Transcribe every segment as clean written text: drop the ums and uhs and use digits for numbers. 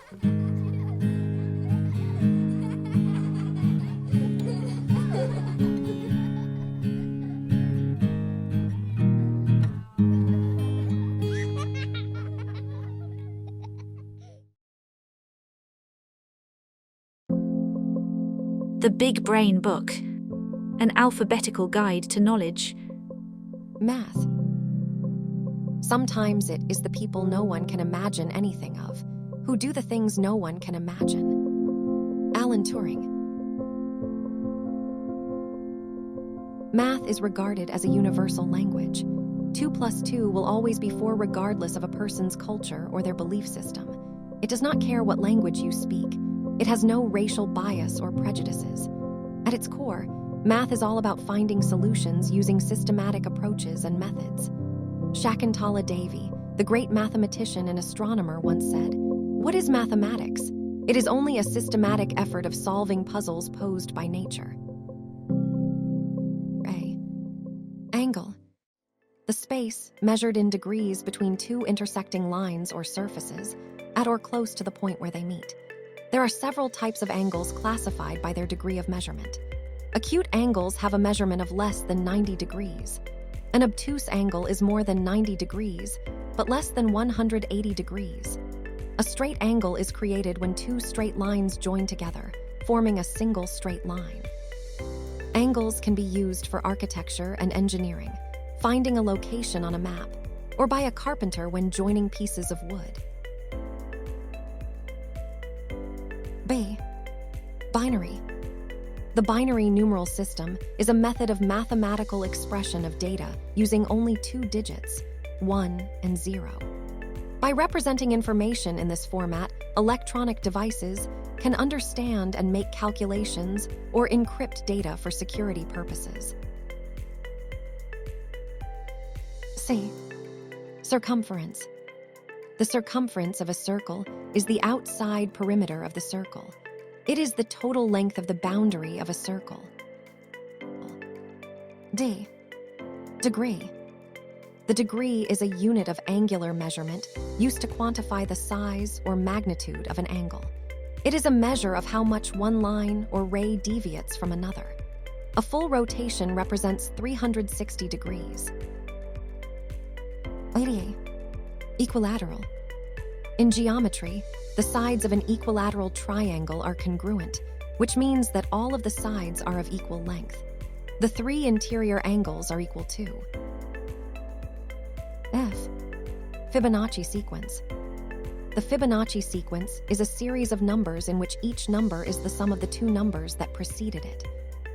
The Big Brain Book, an alphabetical guide to knowledge. Math. Sometimes it is the people no one can imagine anything of, who do the things no one can imagine. Alan Turing. Math is regarded as a universal language. 2 plus 2 will always be 4 regardless of a person's culture or their belief system. It does not care what language you speak. It has no racial bias or prejudices. At its core, math is all about finding solutions using systematic approaches and methods. Shakuntala Devi, the great mathematician and astronomer, once said, "What is mathematics? It is only a systematic effort of solving puzzles posed by nature." A. Angle. The space measured in degrees between 2 intersecting lines or surfaces, at or close to the point where they meet. There are several types of angles classified by their degree of measurement. Acute angles have a measurement of less than 90 degrees. An obtuse angle is more than 90 degrees, but less than 180 degrees. A straight angle is created when 2 straight lines join together, forming a single straight line. Angles can be used for architecture and engineering, finding a location on a map, or by a carpenter when joining pieces of wood. B. Binary. The binary numeral system is a method of mathematical expression of data using only 2 digits, 1 and 0. By representing information in this format, electronic devices can understand and make calculations or encrypt data for security purposes. C. Circumference. The circumference of a circle is the outside perimeter of the circle. It is the total length of the boundary of a circle. D. Degree. The degree is a unit of angular measurement used to quantify the size or magnitude of an angle. It is a measure of how much one line or ray deviates from another. A full rotation represents 360 degrees. 88. Equilateral. In geometry, the sides of an equilateral triangle are congruent, which means that all of the sides are of equal length. The 3 interior angles are equal to. F. Fibonacci sequence. The Fibonacci sequence is a series of numbers in which each number is the sum of the 2 numbers that preceded it.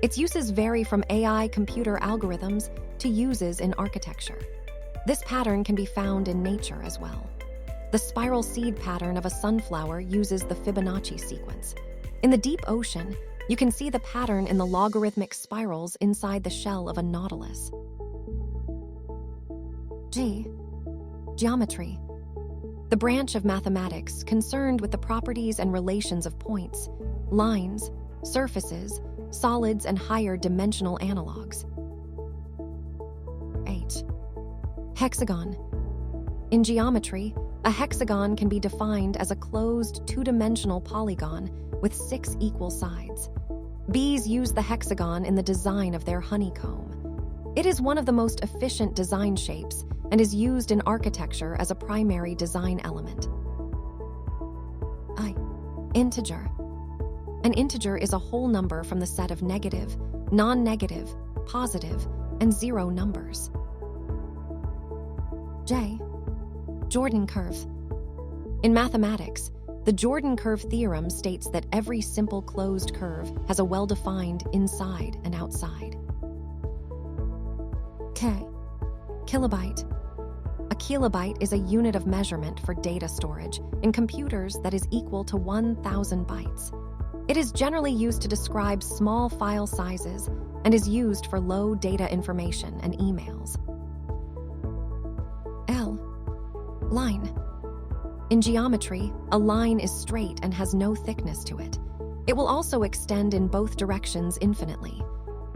Its uses vary from AI computer algorithms to uses in architecture. This pattern can be found in nature as well. The spiral seed pattern of a sunflower uses the Fibonacci sequence. In the deep ocean, you can see the pattern in the logarithmic spirals inside the shell of a nautilus. G. Geometry. The branch of mathematics concerned with the properties and relations of points, lines, surfaces, solids, and higher dimensional analogs. H. Hexagon. In geometry, a hexagon can be defined as a closed 2-dimensional polygon with 6 equal sides. Bees use the hexagon in the design of their honeycomb. It is one of the most efficient design shapes and is used in architecture as a primary design element. I. Integer. An integer is a whole number from the set of negative, non-negative, positive, and 0 numbers. J. Jordan curve. In mathematics, the Jordan curve theorem states that every simple closed curve has a well-defined inside and outside. K. Kilobyte. A kilobyte is a unit of measurement for data storage in computers that is equal to 1,000 bytes. It is generally used to describe small file sizes and is used for low data information and emails. L. Line. In geometry, a line is straight and has no thickness to it. It will also extend in both directions infinitely.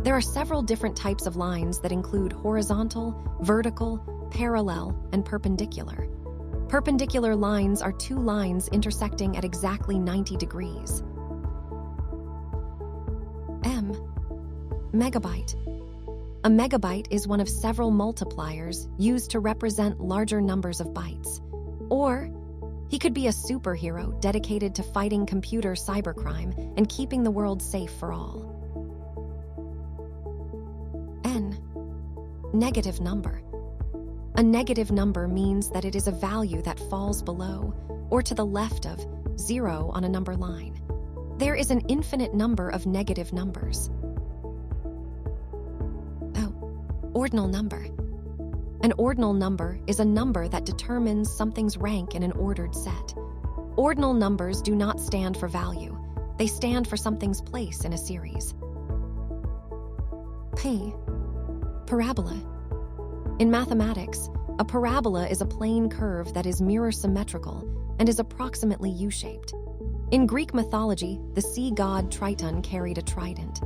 There are several different types of lines that include horizontal, vertical, parallel, and perpendicular. Perpendicular lines are two lines intersecting at exactly 90 degrees. M. Megabyte. A megabyte is one of several multipliers used to represent larger numbers of bytes. Or, he could be a superhero dedicated to fighting computer cybercrime and keeping the world safe for all. N. Negative number. A negative number means that it is a value that falls below or to the left of 0 on a number line. There is an infinite number of negative numbers. Ordinal number. An ordinal number is a number that determines something's rank in an ordered set. Ordinal numbers do not stand for value. They stand for something's place in a series. P. Parabola. In mathematics, a parabola is a plane curve that is mirror symmetrical and is approximately U-shaped. In Greek mythology, the sea god Triton carried a trident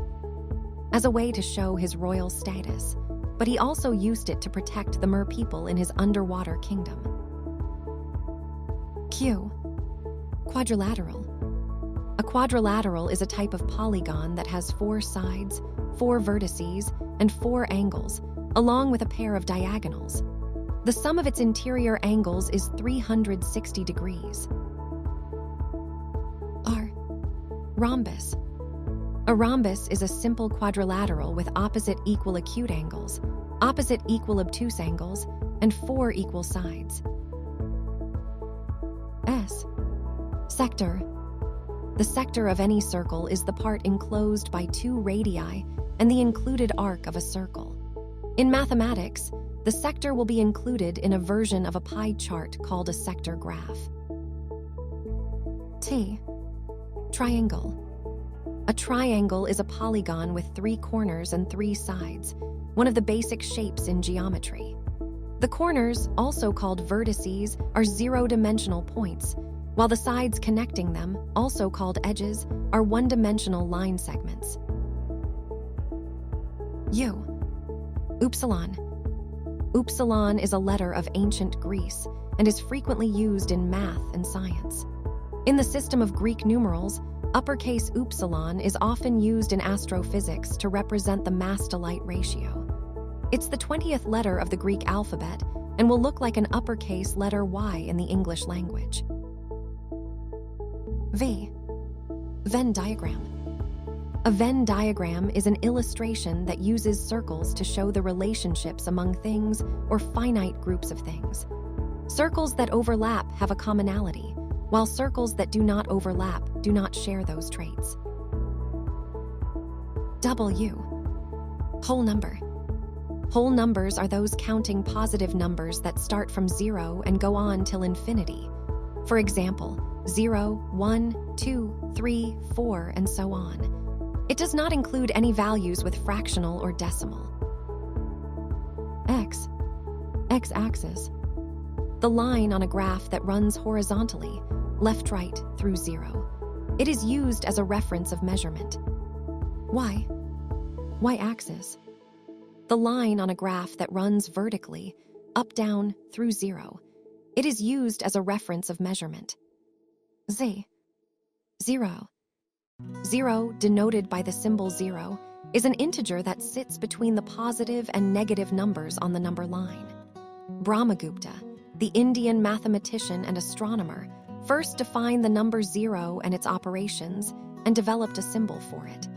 as a way to show his royal status, but he also used it to protect the mer people in his underwater kingdom. Q. Quadrilateral. A quadrilateral is a type of polygon that has 4 sides, 4 vertices, and 4 angles, along with a pair of diagonals. The sum of its interior angles is 360 degrees. R. Rhombus. A rhombus is a simple quadrilateral with opposite equal acute angles, opposite equal obtuse angles, and 4 equal sides. S. Sector. The sector of any circle is the part enclosed by 2 radii and the included arc of a circle. In mathematics, the sector will be included in a version of a pie chart called a sector graph. T. Triangle. A triangle is a polygon with 3 corners and 3 sides, one of the basic shapes in geometry. The corners, also called vertices, are 0-dimensional points, while the sides connecting them, also called edges, are 1-dimensional line segments. U. Upsilon. Upsilon is a letter of ancient Greece and is frequently used in math and science. In the system of Greek numerals, uppercase upsilon is often used in astrophysics to represent the mass-to-light ratio. It's the 20th letter of the Greek alphabet and will look like an uppercase letter Y in the English language. V. Venn diagram. A Venn diagram is an illustration that uses circles to show the relationships among things or finite groups of things. Circles that overlap have a commonality, while circles that do not overlap do not share those traits. W. Whole number. Whole numbers are those counting positive numbers that start from 0 and go on till infinity. For example, 0, 1, 2, 3, 4, and so on. It does not include any values with fractional or decimal. X. X-axis. The line on a graph that runs horizontally, left-right through 0. It is used as a reference of measurement. Y. Y-axis. The line on a graph that runs vertically, up-down through 0. It is used as a reference of measurement. Z. 0. 0, denoted by the symbol 0, is an integer that sits between the positive and negative numbers on the number line. Brahmagupta, the Indian mathematician and astronomer, first defined the number 0 and its operations and developed a symbol for it.